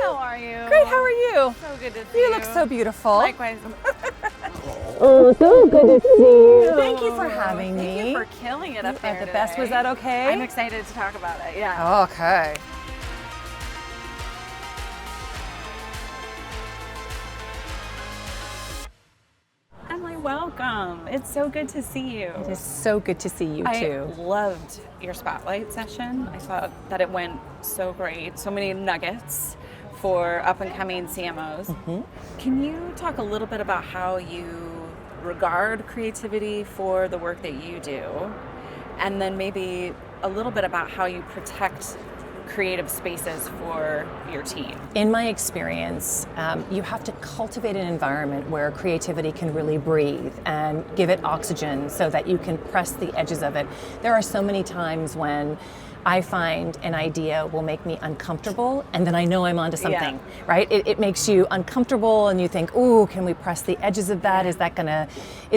How are you? Great, how are you? So good to see you. You look so beautiful. Likewise. Oh, so good to see you. Thank you for having me. Thank you for killing it up there The today. best. Was that okay? I'm excited to talk about it, yeah. Okay. Emily, welcome. It's so good to see you. It is so good to see you too. I loved your spotlight session. I thought that it went so great. So many nuggets for up-and-coming CMOs. Mm-hmm. Can you talk a little bit about how you regard creativity for the work that you do? And then maybe a little bit about how you protect creative spaces for your team. In my experience, you have to cultivate an environment where creativity can really breathe and give it oxygen so that you can press the edges of it. There are so many times when I find an idea will make me uncomfortable, and then I know I'm onto something, right? It makes you uncomfortable, and you think, "Ooh, can we press the edges of that? Is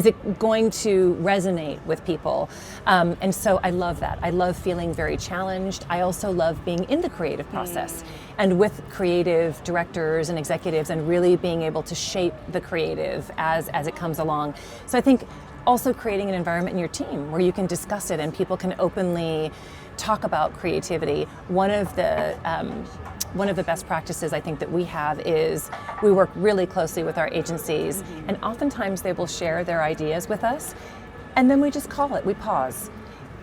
it going to resonate with people?" And so I love that. I love feeling very challenged. I also love being in the creative process, and with creative directors and executives, and really being able to shape the creative as it comes along. So I think also creating an environment in your team where you can discuss it and people can openly talk about creativity. One of the best practices I think that we have is we work really closely with our agencies, and oftentimes they will share their ideas with us, and then we just call it, we pause.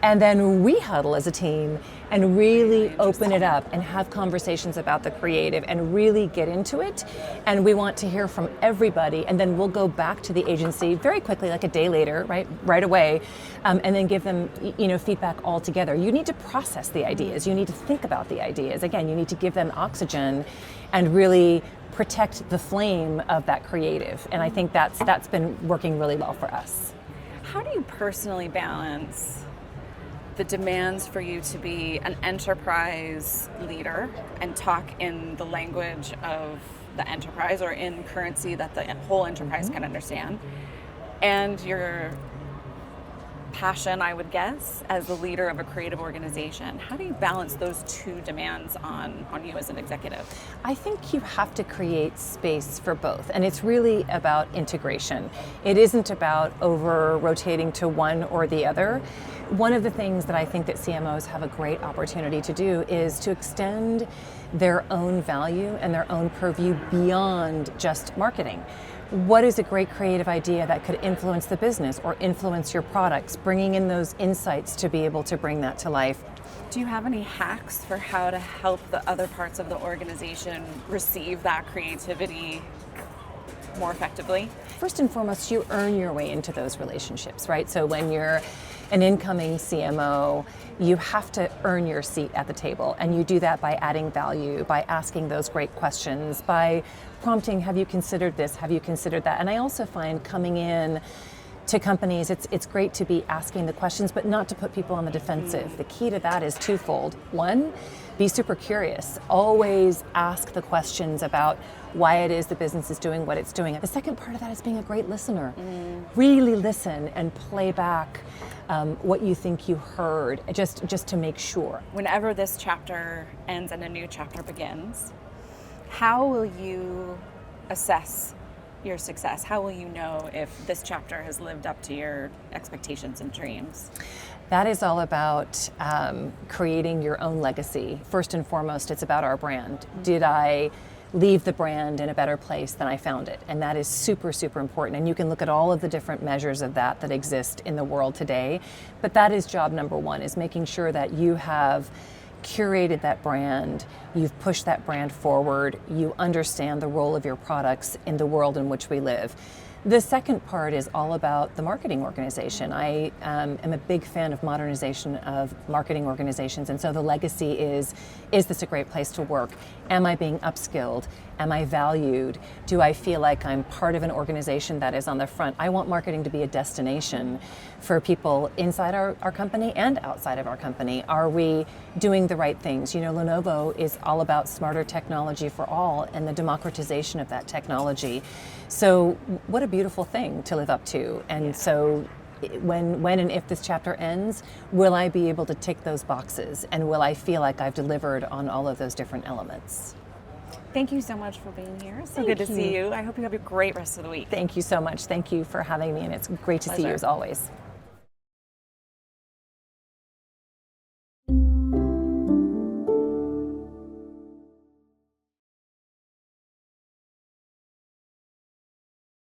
And then we huddle as a team and really open it up and have conversations about the creative and really get into it. And we want to hear from everybody, and then we'll go back to the agency very quickly, like a day later, right away, and then give them feedback all together. You need to process the ideas. You need to think about the ideas. Again, you need to give them oxygen and really protect the flame of that creative. And I think that's been working really well for us. How do you personally balance the demands for you to be an enterprise leader and talk in the language of the enterprise or in currency that the whole enterprise can understand, and your passion, I would guess, as the leader of a creative organization? How do you balance those two demands on you as an executive? I think you have to create space for both, and it's really about integration. It isn't about over-rotating to one or the other. One of the things that I think that CMOs have a great opportunity to do is to extend their own value and their own purview beyond just marketing. What is a great creative idea that could influence the business or influence your products, bringing in those insights to be able to bring that to life? Do you have any hacks for how to help the other parts of the organization receive that creativity more effectively? First and foremost, you earn your way into those relationships, right? So when you're an incoming CMO, you have to earn your seat at the table, and you do that by adding value, by asking those great questions, by prompting, have you considered this, have you considered that? And I also find coming in to companies, it's great to be asking the questions, but not to put people on the defensive. The key to that is twofold. One, be super curious. Always ask the questions about why it is the business is doing what it's doing. The second part of that is being a great listener. Really listen and play back what you think you heard, just to make sure. Whenever this chapter ends and a new chapter begins, how will you assess your success? How will you know if this chapter has lived up to your expectations and dreams? That is all about creating your own legacy. First and foremost, it's about our brand. Did I leave the brand in a better place than I found it? And that is super, super important. And you can look at all of the different measures of that exist in the world today. But that is job number one, is making sure that you have curated that brand, you've pushed that brand forward, you understand the role of your products in the world in which we live. The second part is all about the marketing organization. I am a big fan of modernization of marketing organizations, and so the legacy is this a great place to work? Am I being upskilled? Am I valued? Do I feel like I'm part of an organization that is on the front? I want marketing to be a destination for people inside our company and outside of our company. Are we doing the right things? Lenovo is all about smarter technology for all and the democratization of that technology. So what a beautiful thing to live up to. And so when and if this chapter ends, will I be able to tick those boxes? And will I feel like I've delivered on all of those different elements? Thank you so much for being here. So Thank good to see you. you. I hope you have a great rest of the week. Thank you so much. Thank you for having me, and it's great to see you Pleasure. as always.